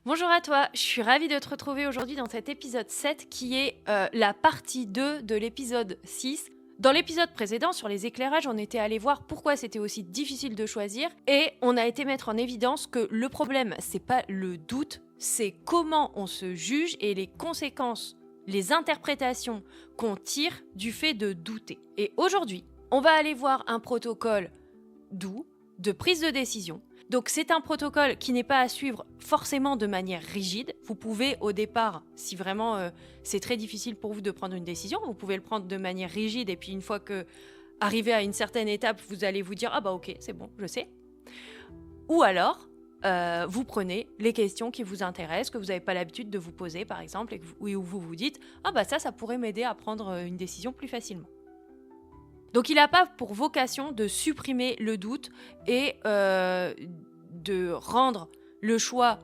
Bonjour à toi, je suis ravie de te retrouver aujourd'hui dans cet épisode 7 qui est la partie 2 de l'épisode 6. Dans l'épisode précédent sur les éclairages, on était allé voir pourquoi c'était aussi difficile de choisir et on a été mettre en évidence que le problème, c'est pas le doute, c'est comment on se juge et les conséquences, les interprétations qu'on tire du fait de douter. Et aujourd'hui, on va aller voir un protocole doux de prise de décision. Donc c'est un protocole qui n'est pas à suivre forcément de manière rigide. Vous pouvez au départ, si vraiment c'est très difficile pour vous de prendre une décision, vous pouvez le prendre de manière rigide et puis une fois que arrivé à une certaine étape, vous allez vous dire « Ah bah ok, c'est bon, je sais ». Ou alors, vous prenez les questions qui vous intéressent, que vous n'avez pas l'habitude de vous poser par exemple, et où vous vous dites « Ah bah ça pourrait m'aider à prendre une décision plus facilement ». Donc il n'a pas pour vocation de supprimer le doute et de rendre le choix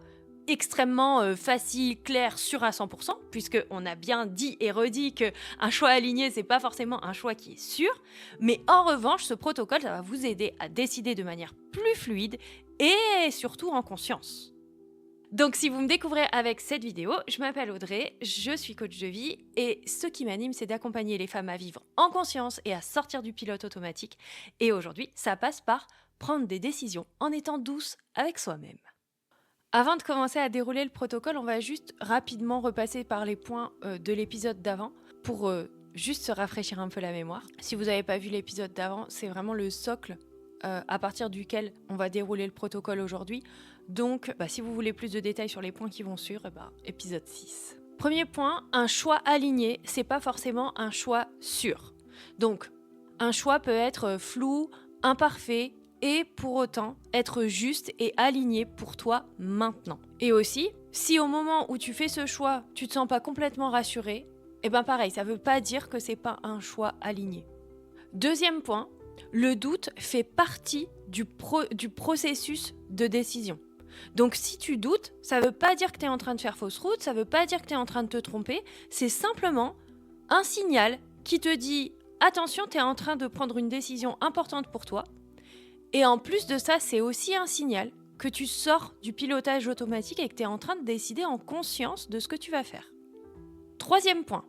extrêmement facile, clair, sûr à 100%, puisqu'on a bien dit et redit qu'un choix aligné, c'est pas forcément un choix qui est sûr. Mais en revanche, ce protocole, ça va vous aider à décider de manière plus fluide et surtout en conscience. Donc si vous me découvrez avec cette vidéo, je m'appelle Audrey, je suis coach de vie et ce qui m'anime, c'est d'accompagner les femmes à vivre en conscience et à sortir du pilote automatique. Et aujourd'hui, ça passe par prendre des décisions en étant douce avec soi-même. Avant de commencer à dérouler le protocole, on va juste rapidement repasser par les points de l'épisode d'avant pour juste se rafraîchir un peu la mémoire. Si vous n'avez pas vu l'épisode d'avant, c'est vraiment le socle à partir duquel on va dérouler le protocole aujourd'hui. Donc, si vous voulez plus de détails sur les points qui vont suivre, épisode 6. Premier point, un choix aligné, c'est pas forcément un choix sûr. Donc, un choix peut être flou, imparfait, et pour autant être juste et aligné pour toi maintenant. Et aussi, si au moment où tu fais ce choix, tu te sens pas complètement rassuré, pareil, ça veut pas dire que c'est pas un choix aligné. Deuxième point, le doute fait partie du processus de décision. Donc si tu doutes, ça ne veut pas dire que tu es en train de faire fausse route, ça ne veut pas dire que tu es en train de te tromper, c'est simplement un signal qui te dit « Attention, tu es en train de prendre une décision importante pour toi ». Et en plus de ça, c'est aussi un signal que tu sors du pilotage automatique et que tu es en train de décider en conscience de ce que tu vas faire. Troisième point,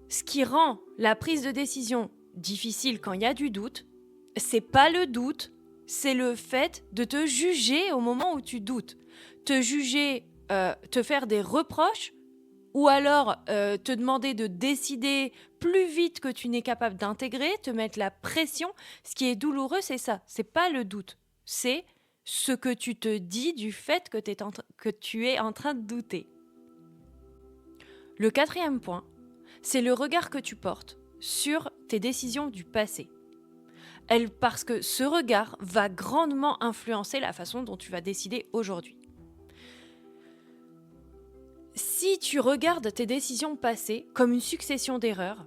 ce qui rend la prise de décision difficile quand il y a du doute, c'est pas le doute, c'est le fait de te juger au moment où tu doutes. Te juger, te faire des reproches ou alors te demander de décider plus vite que tu n'es capable d'intégrer, te mettre la pression. Ce qui est douloureux, c'est ça. C'est pas le doute. C'est ce que tu te dis du fait que tu es en train de douter. Le quatrième point, c'est le regard que tu portes sur tes décisions du passé. Parce que ce regard va grandement influencer la façon dont tu vas décider aujourd'hui. Si tu regardes tes décisions passées comme une succession d'erreurs,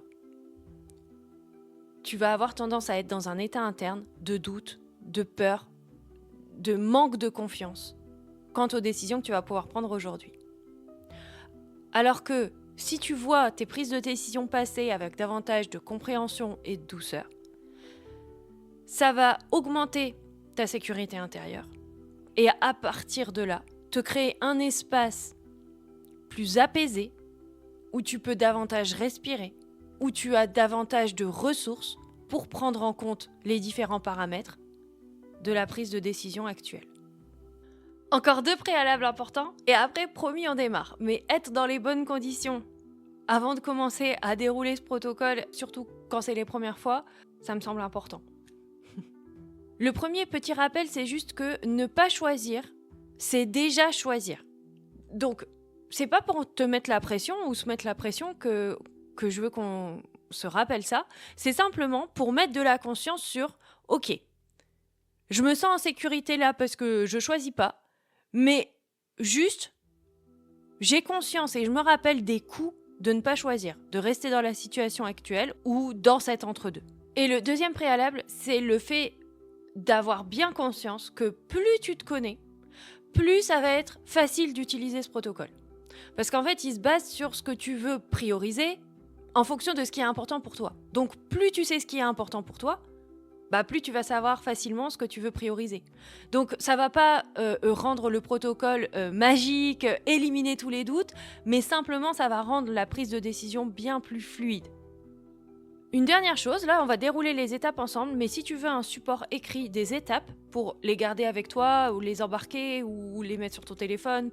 tu vas avoir tendance à être dans un état interne de doute, de peur, de manque de confiance quant aux décisions que tu vas pouvoir prendre aujourd'hui. Alors que si tu vois tes prises de décision passées avec davantage de compréhension et de douceur, ça va augmenter ta sécurité intérieure et à partir de là, te créer un espace plus apaisé où tu peux davantage respirer, où tu as davantage de ressources pour prendre en compte les différents paramètres de la prise de décision actuelle. Encore 2 préalables importants et après, promis, on démarre. Mais être dans les bonnes conditions avant de commencer à dérouler ce protocole, surtout quand c'est les premières fois, ça me semble important. Le premier petit rappel, c'est juste que ne pas choisir, c'est déjà choisir. Donc, c'est pas pour te mettre la pression ou se mettre la pression que je veux qu'on se rappelle ça. C'est simplement pour mettre de la conscience sur « Ok, je me sens en sécurité là parce que je choisis pas, mais juste, j'ai conscience et je me rappelle des coûts de ne pas choisir, de rester dans la situation actuelle ou dans cet entre-deux. » Et le deuxième préalable, c'est le fait d'avoir bien conscience que plus tu te connais, plus ça va être facile d'utiliser ce protocole. Parce qu'en fait, il se base sur ce que tu veux prioriser en fonction de ce qui est important pour toi. Donc, plus tu sais ce qui est important pour toi, bah plus tu vas savoir facilement ce que tu veux prioriser. Donc ça va pas rendre le protocole magique, éliminer tous les doutes, mais simplement ça va rendre la prise de décision bien plus fluide. Une dernière chose, là on va dérouler les étapes ensemble, mais si tu veux un support écrit des étapes pour les garder avec toi ou les embarquer ou les mettre sur ton téléphone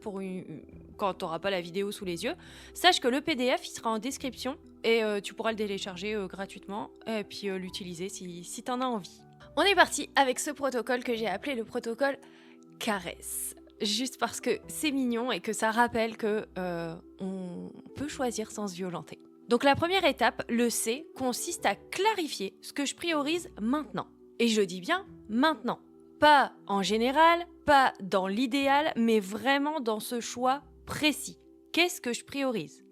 quand tu n'auras pas la vidéo sous les yeux, sache que le PDF il sera en description et tu pourras le télécharger gratuitement et puis l'utiliser si tu en as envie. On est parti avec ce protocole que j'ai appelé le protocole caresse. Juste parce que c'est mignon et que ça rappelle que on peut choisir sans se violenter. Donc la première étape, le C, consiste à clarifier ce que je priorise maintenant. Et je dis bien maintenant. Pas en général, pas dans l'idéal, mais vraiment dans ce choix précis. Qu'est-ce que je priorise ?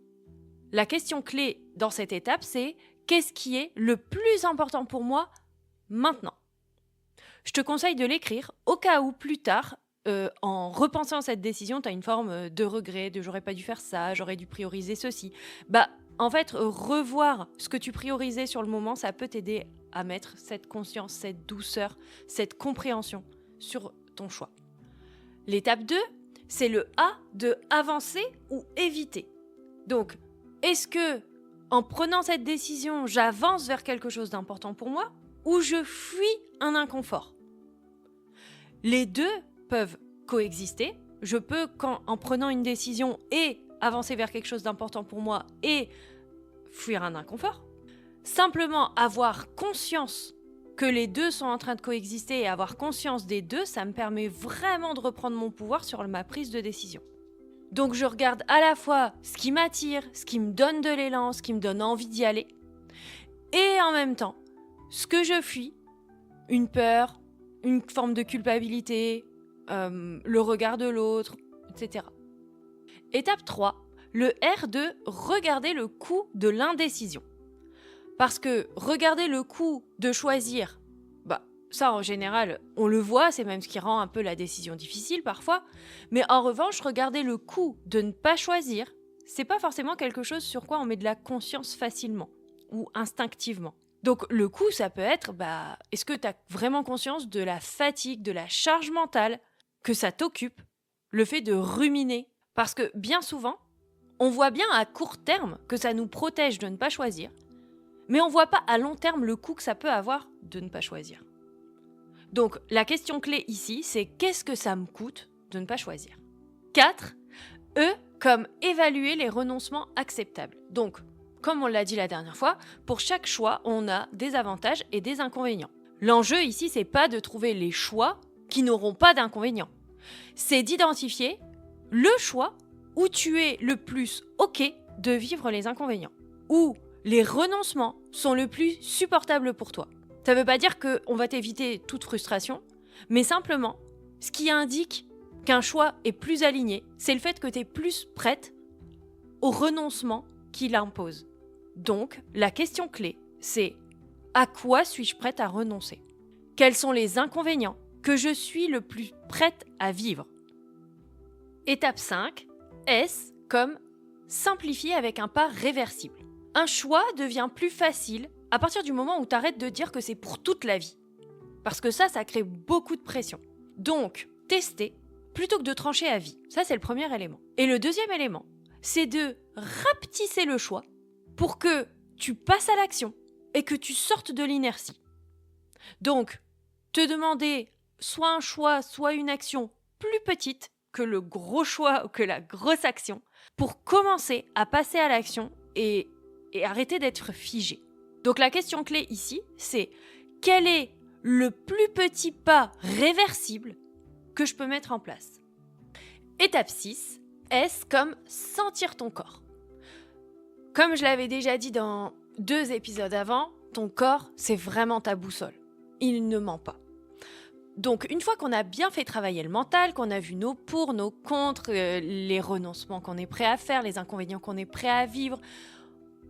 La question clé dans cette étape, c'est qu'est-ce qui est le plus important pour moi maintenant ? Je te conseille de l'écrire au cas où plus tard, en repensant cette décision, tu as une forme de regret, de j'aurais pas dû faire ça, j'aurais dû prioriser ceci. En fait, revoir ce que tu priorisais sur le moment, ça peut t'aider à mettre cette conscience, cette douceur, cette compréhension sur ton choix. L'étape 2, c'est le A de avancer ou éviter. Donc, est-ce que, en prenant cette décision, j'avance vers quelque chose d'important pour moi ou je fuis un inconfort ? Les deux peuvent coexister. Je peux, en prenant une décision et avancer vers quelque chose d'important pour moi et fuir un inconfort. Simplement avoir conscience que les deux sont en train de coexister et avoir conscience des deux, ça me permet vraiment de reprendre mon pouvoir sur ma prise de décision. Donc je regarde à la fois ce qui m'attire, ce qui me donne de l'élan, ce qui me donne envie d'y aller, et en même temps, ce que je fuis, une peur, une forme de culpabilité, le regard de l'autre, etc. Étape 3, le R de regarder le coût de l'indécision. Parce que regarder le coût de choisir, ça en général, on le voit, c'est même ce qui rend un peu la décision difficile parfois. Mais en revanche, regarder le coût de ne pas choisir, c'est pas forcément quelque chose sur quoi on met de la conscience facilement ou instinctivement. Donc le coût, ça peut être, est-ce que tu as vraiment conscience de la fatigue, de la charge mentale que ça t'occupe, le fait de ruminer ? Parce que bien souvent, on voit bien à court terme que ça nous protège de ne pas choisir, mais on voit pas à long terme le coût que ça peut avoir de ne pas choisir. Donc la question clé ici, c'est qu'est-ce que ça me coûte de ne pas choisir ? 4. E comme évaluer les renoncements acceptables. Donc, comme on l'a dit la dernière fois, pour chaque choix, on a des avantages et des inconvénients. L'enjeu ici, c'est pas de trouver les choix qui n'auront pas d'inconvénients. C'est d'identifier le choix où tu es le plus OK de vivre les inconvénients, où les renoncements sont le plus supportables pour toi. Ça ne veut pas dire qu'on va t'éviter toute frustration, mais simplement, ce qui indique qu'un choix est plus aligné, c'est le fait que tu es plus prête au renoncement qu'il impose. Donc, la question clé, c'est à quoi suis-je prête à renoncer ? Quels sont les inconvénients que je suis le plus prête à vivre ? Étape 5, S comme simplifier avec un pas réversible. Un choix devient plus facile à partir du moment où tu arrêtes de dire que c'est pour toute la vie. Parce que ça crée beaucoup de pression. Donc, tester plutôt que de trancher à vie. Ça, c'est le premier élément. Et le deuxième élément, c'est de rapetisser le choix pour que tu passes à l'action et que tu sortes de l'inertie. Donc, te demander soit un choix, soit une action plus petite que le gros choix ou que la grosse action pour commencer à passer à l'action et arrêter d'être figé. Donc la question clé ici, c'est quel est le plus petit pas réversible que je peux mettre en place ? Étape 6, S comme sentir ton corps. Comme je l'avais déjà dit dans 2 épisodes avant, ton corps, c'est vraiment ta boussole. Il ne ment pas. Donc une fois qu'on a bien fait travailler le mental, qu'on a vu nos pour, nos contre, les renoncements qu'on est prêt à faire, les inconvénients qu'on est prêt à vivre,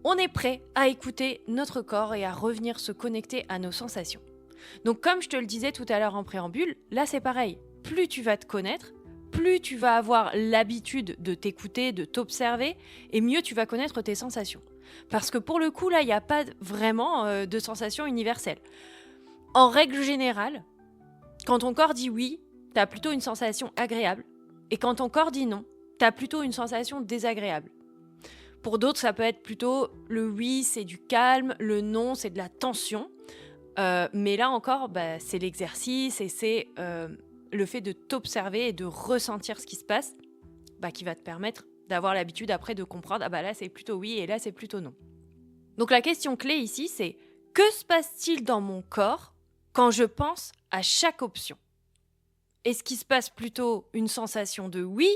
on est prêt à écouter notre corps et à revenir se connecter à nos sensations. Donc comme je te le disais tout à l'heure en préambule, là c'est pareil. Plus tu vas te connaître, plus tu vas avoir l'habitude de t'écouter, de t'observer, et mieux tu vas connaître tes sensations. Parce que pour le coup, là, il n'y a pas vraiment de sensations universelles. En règle générale, quand ton corps dit oui, tu as plutôt une sensation agréable. Et quand ton corps dit non, tu as plutôt une sensation désagréable. Pour d'autres, ça peut être plutôt le oui, c'est du calme, le non, c'est de la tension. Mais là encore, c'est l'exercice et c'est le fait de t'observer et de ressentir ce qui se passe qui va te permettre d'avoir l'habitude après de comprendre, là c'est plutôt oui et là c'est plutôt non. Donc la question clé ici, c'est que se passe-t-il dans mon corps quand je pense à chaque option ? Est-ce qu'il se passe plutôt une sensation de oui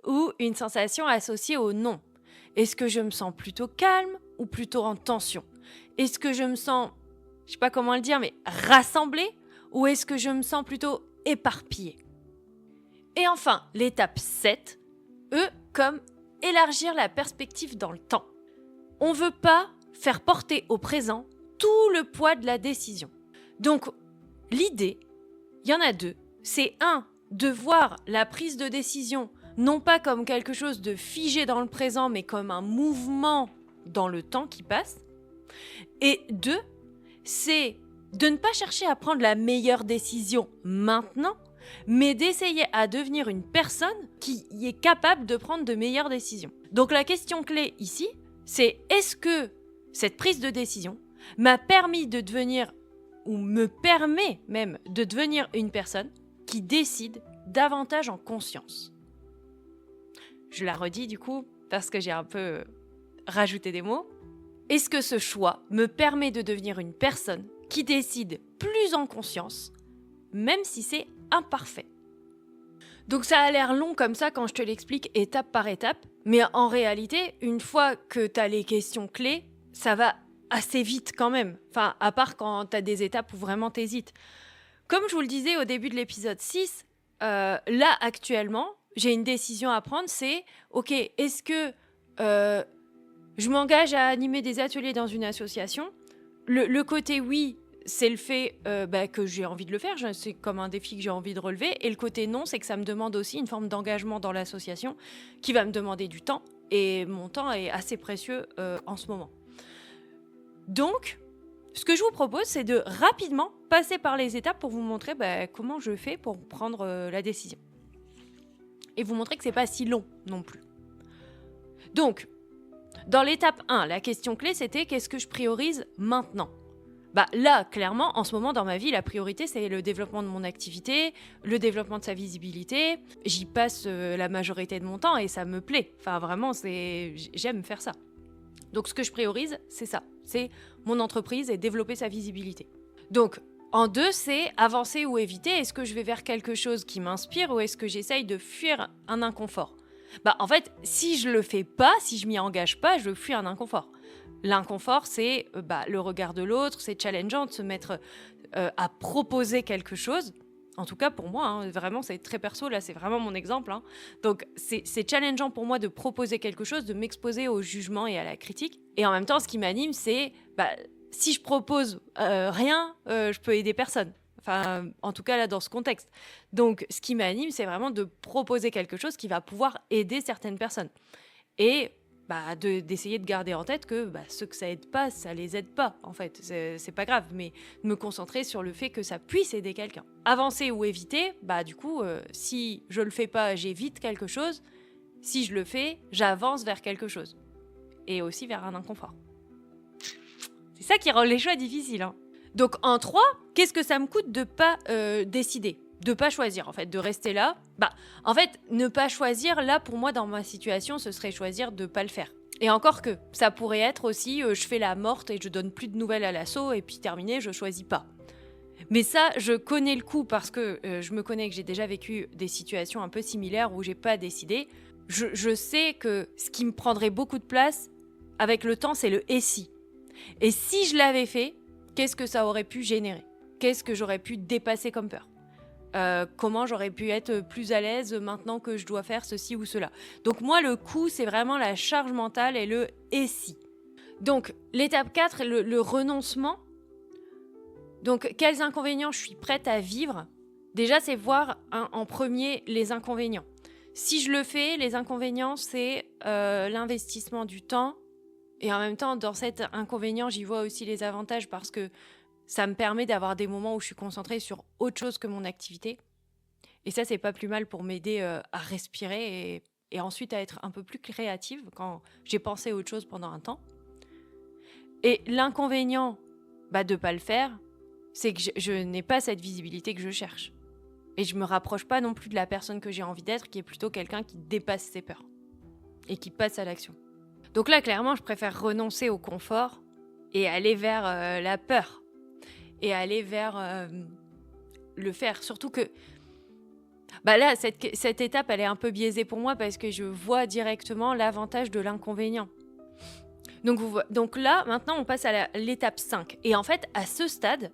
ou une sensation associée au non ? Est-ce que je me sens plutôt calme ou plutôt en tension ? Est-ce que je me sens, je sais pas comment le dire, mais rassemblée ou est-ce que je me sens plutôt éparpillée ? Et enfin, l'étape 7, comme élargir la perspective dans le temps. On ne veut pas faire porter au présent tout le poids de la décision. Donc, l'idée, il y en a deux. C'est de voir la prise de décision non pas comme quelque chose de figé dans le présent, mais comme un mouvement dans le temps qui passe. Et 2, c'est de ne pas chercher à prendre la meilleure décision maintenant, mais d'essayer à devenir une personne qui est capable de prendre de meilleures décisions. Donc la question clé ici, c'est est-ce que cette prise de décision m'a permis de devenir, ou me permet même de devenir une personne qui décide davantage en conscience. Je la redis du coup, parce que j'ai un peu rajouté des mots. Est-ce que ce choix me permet de devenir une personne qui décide plus en conscience, même si c'est imparfait ? Donc ça a l'air long comme ça quand je te l'explique étape par étape, mais en réalité, une fois que tu as les questions clés, ça va assez vite quand même. Enfin, à part quand tu as des étapes où vraiment tu hésites. Comme je vous le disais au début de l'épisode 6, là actuellement, j'ai une décision à prendre, c'est ok, est-ce que je m'engage à animer des ateliers dans une association ? Le côté oui, c'est le fait que j'ai envie de le faire, c'est comme un défi que j'ai envie de relever. Et le côté non, c'est que ça me demande aussi une forme d'engagement dans l'association qui va me demander du temps. Et mon temps est assez précieux en ce moment. Donc, ce que je vous propose, c'est de rapidement passer par les étapes pour vous montrer comment je fais pour prendre la décision. Et vous montrer que c'est pas si long non plus. Donc, dans l'étape 1, la question clé, c'était qu'est-ce que je priorise maintenant ? Là, clairement, en ce moment, dans ma vie, la priorité, c'est le développement de mon activité, le développement de sa visibilité. J'y passe la majorité de mon temps et ça me plaît. Enfin, vraiment, j'aime faire ça. Donc, ce que je priorise, c'est ça. C'est mon entreprise et développer sa visibilité. Donc, en 2, c'est avancer ou éviter. Est-ce que je vais vers quelque chose qui m'inspire ou est-ce que j'essaye de fuir un inconfort ? En fait, si je le fais pas, si je m'y engage pas, je fuis un inconfort. L'inconfort, c'est le regard de l'autre, c'est challengeant de se mettre à proposer quelque chose. En tout cas, pour moi, vraiment, c'est très perso, là, c'est vraiment mon exemple. Donc, c'est challengeant pour moi de proposer quelque chose, de m'exposer au jugement et à la critique. Et en même temps, ce qui m'anime, c'est, si je propose rien, je peux aider personne. Enfin, en tout cas, là, dans ce contexte. Donc, ce qui m'anime, c'est vraiment de proposer quelque chose qui va pouvoir aider certaines personnes. Et d'essayer de garder en tête que ceux que ça aide pas, ça les aide pas, en fait. C'est pas grave, mais de me concentrer sur le fait que ça puisse aider quelqu'un. Avancer ou éviter, du coup, si je le fais pas, j'évite quelque chose. Si je le fais, j'avance vers quelque chose. Et aussi vers un inconfort. C'est ça qui rend les choix difficiles, Donc, en 3, qu'est-ce que ça me coûte de pas décider ? De pas choisir, en fait, de rester là. En fait, ne pas choisir, là, pour moi, dans ma situation, ce serait choisir de pas le faire. Et encore que, ça pourrait être aussi, je fais la morte et je donne plus de nouvelles à l'asso, et puis terminé, je choisis pas. Mais ça, je connais le coup parce que je me connais que j'ai déjà vécu des situations un peu similaires où j'ai pas décidé. Je sais que ce qui me prendrait beaucoup de place, avec le temps, c'est le « et si ». Et si je l'avais fait, qu'est-ce que ça aurait pu générer ? Qu'est-ce que j'aurais pu dépasser comme peur ? Comment j'aurais pu être plus à l'aise maintenant que je dois faire ceci ou cela. Donc moi, le coup, c'est vraiment la charge mentale et le « et si ». Donc, l'étape 4, le renoncement. Donc, quels inconvénients je suis prête à vivre ? Déjà, c'est voir en premier les inconvénients. Si je le fais, les inconvénients, c'est l'investissement du temps. Et en même temps, dans cet inconvénient, j'y vois aussi les avantages parce que ça me permet d'avoir des moments où je suis concentrée sur autre chose que mon activité. Et ça, c'est pas plus mal pour m'aider à respirer et ensuite à être un peu plus créative quand j'ai pensé à autre chose pendant un temps. Et l'inconvénient de pas le faire, c'est que je n'ai pas cette visibilité que je cherche. Et je me rapproche pas non plus de la personne que j'ai envie d'être, qui est plutôt quelqu'un qui dépasse ses peurs et qui passe à l'action. Donc là, clairement, je préfère renoncer au confort et aller vers la peur et aller vers le faire. Surtout que là, cette étape, elle est un peu biaisée pour moi parce que je vois directement l'avantage de l'inconvénient. Donc là, maintenant, on passe à l'étape 5. Et en fait, à ce stade,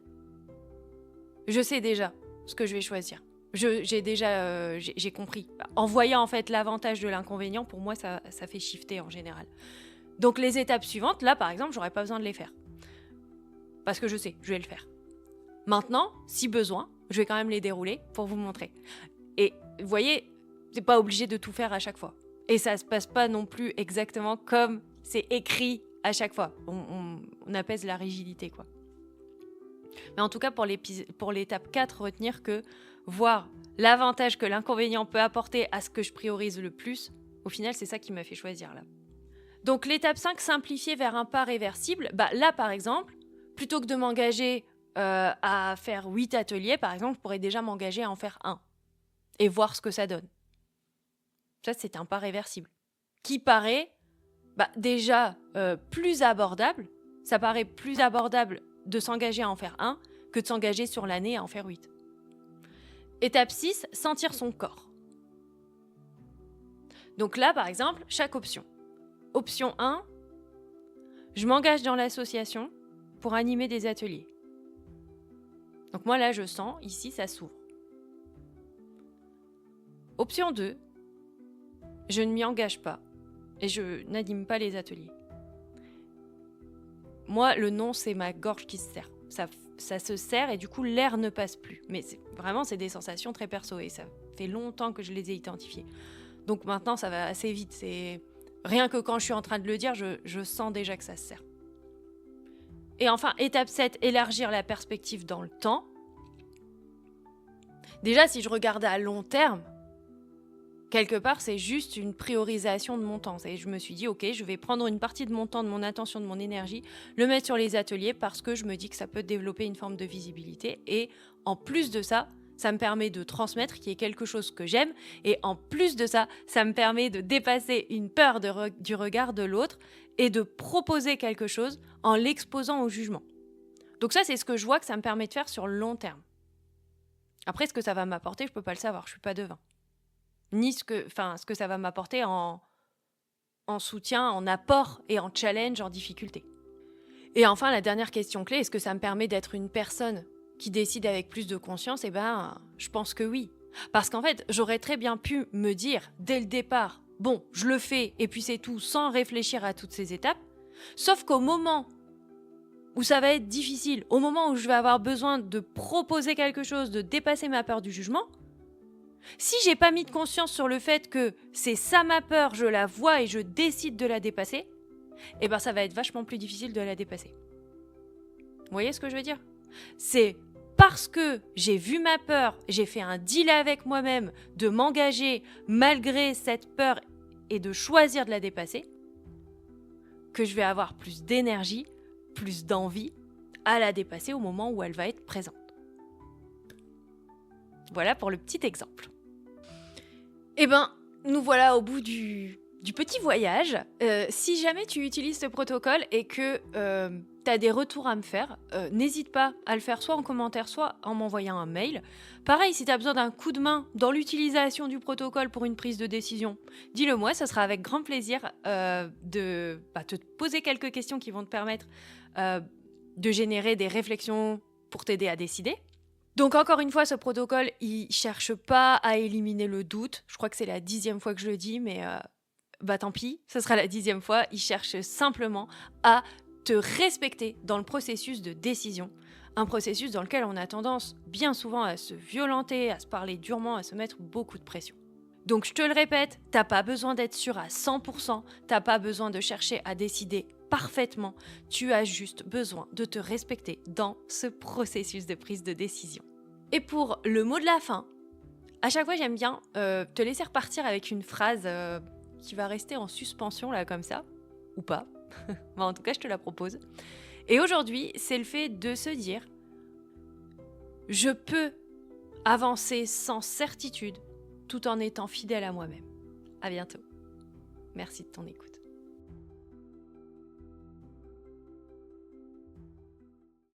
je sais déjà ce que je vais choisir. J'ai compris. En voyant en fait l'avantage de l'inconvénient, pour moi, ça fait shifter en général. Donc les étapes suivantes, là, par exemple, j'aurais pas besoin de les faire. Parce que je sais, je vais le faire. Maintenant, si besoin, je vais quand même les dérouler pour vous montrer. Et vous voyez, c'est pas obligé de tout faire à chaque fois. Et ça se passe pas non plus exactement comme c'est écrit à chaque fois. On apaise la rigidité, quoi. Mais en tout cas, pour l'étape 4, retenir que voir l'avantage que l'inconvénient peut apporter à ce que je priorise le plus, au final, c'est ça qui m'a fait choisir là. Donc l'étape 5, simplifier vers un pas réversible. Là, par exemple, plutôt que de m'engager à faire 8 ateliers, par exemple, je pourrais déjà m'engager à en faire 1 et voir ce que ça donne. Ça, c'est un pas réversible qui paraît déjà plus abordable. Ça paraît plus abordable de s'engager à en faire 1 que de s'engager sur l'année à en faire 8. Étape 6, sentir son corps. Donc là, par exemple, chaque option. Option 1, je m'engage dans l'association pour animer des ateliers. Donc moi, là, je sens, ici, ça s'ouvre. Option 2, je ne m'y engage pas et je n'anime pas les ateliers. Moi, le non, c'est ma gorge qui se serre. Ça se serre et du coup, l'air ne passe plus. Mais c'est des sensations très perso et ça fait longtemps que je les ai identifiées. Donc maintenant, ça va assez vite. Rien que quand je suis en train de le dire, je sens déjà que ça se serre. Et enfin, étape 7, élargir la perspective dans le temps. Déjà, si je regarde à long terme, quelque part, c'est juste une priorisation de mon temps. Je me suis dit, ok, je vais prendre une partie de mon temps, de mon attention, de mon énergie, le mettre sur les ateliers parce que je me dis que ça peut développer une forme de visibilité. Et en plus de ça, ça me permet de transmettre qui est quelque chose que j'aime. Et en plus de ça, ça me permet de dépasser une peur du regard de l'autre et de proposer quelque chose en l'exposant au jugement. Donc ça, c'est ce que je vois que ça me permet de faire sur le long terme. Après, ce que ça va m'apporter, je ne peux pas le savoir, je ne suis pas devin. Ni ce que ça va m'apporter en soutien, en apport et en challenge, en difficulté. Et enfin, la dernière question clé, est-ce que ça me permet d'être une personne qui décide avec plus de conscience ? Je pense que oui. Parce qu'en fait, j'aurais très bien pu me dire, dès le départ, bon, je le fais et puis c'est tout, sans réfléchir à toutes ces étapes. Sauf qu'au moment où ça va être difficile, au moment où je vais avoir besoin de proposer quelque chose, de dépasser ma peur du jugement, si j'ai pas mis de conscience sur le fait que c'est ça ma peur, je la vois et je décide de la dépasser, ça va être vachement plus difficile de la dépasser. Vous voyez ce que je veux dire ? C'est parce que j'ai vu ma peur, j'ai fait un deal avec moi-même de m'engager malgré cette peur et de choisir de la dépasser, que je vais avoir plus d'énergie, plus d'envie à la dépasser au moment où elle va être présente. Voilà pour le petit exemple. Nous voilà au bout du petit voyage. Si jamais tu utilises ce protocole et que tu as des retours à me faire, n'hésite pas à le faire soit en commentaire, soit en m'envoyant un mail. Pareil, si tu as besoin d'un coup de main dans l'utilisation du protocole pour une prise de décision, dis-le moi, ça sera avec grand plaisir de te poser quelques questions qui vont te permettre de générer des réflexions pour t'aider à décider. Donc encore une fois, ce protocole, il cherche pas à éliminer le doute. Je crois que c'est la 10e fois que je le dis, mais tant pis, ce sera la 10e fois. Il cherche simplement à te respecter dans le processus de décision. Un processus dans lequel on a tendance bien souvent à se violenter, à se parler durement, à se mettre beaucoup de pression. Donc je te le répète, t'as pas besoin d'être sûr à 100%, t'as pas besoin de chercher à décider parfaitement. Tu as juste besoin de te respecter dans ce processus de prise de décision. Et pour le mot de la fin, à chaque fois j'aime bien te laisser repartir avec une phrase qui va rester en suspension là comme ça, ou pas. Bon, en tout cas je te la propose. Et aujourd'hui c'est le fait de se dire je peux avancer sans certitude tout en étant fidèle à moi-même. À bientôt. Merci de ton écoute.